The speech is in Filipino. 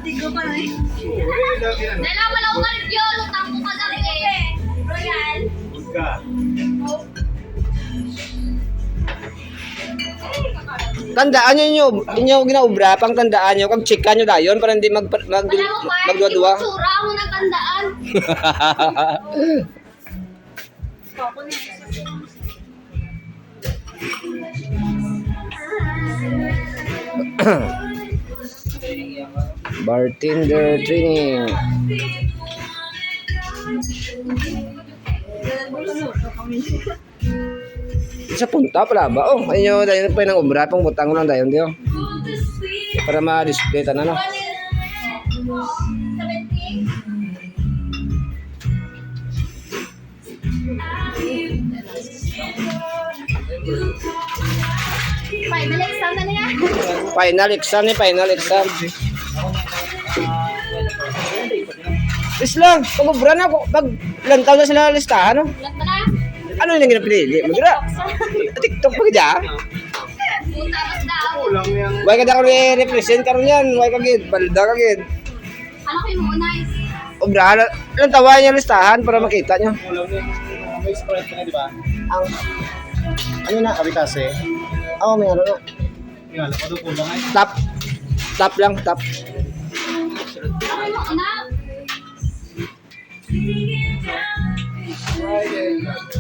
Patigo pa na eh. Dala wala ko review, lutang ko ka gabi eh. Royal. Tandaan nyo inyo ginaubra, pang tandaan nyo, kag checkan nyo dayon para hindi magdua-dua. Tsura mo nagtandaan. Bartender training. Sa punta pala ba? Oh, ayun dayon pa nang ubra, pang butang lang dayon dio. Para ma-display tanan no. Final exam na niya. Final exam. Is lang, pag-ubra na ako, pag lantaw na sila listahan, no? Ulat na na. Ano yung ginapilili? Magra, TikTok pa kaya? Puta mas daw. Why ka na represent karon yan? Why kagid? Balda kagid. Ano kayo muna is? Ubra, lantawan yung listahan para makita nyo. May Sprite ka na, di ba? Ang, ano na? Kabitase. Oo, may ano na. Yung alam ko doon kulang ay. Top lang, top. Ano mo na?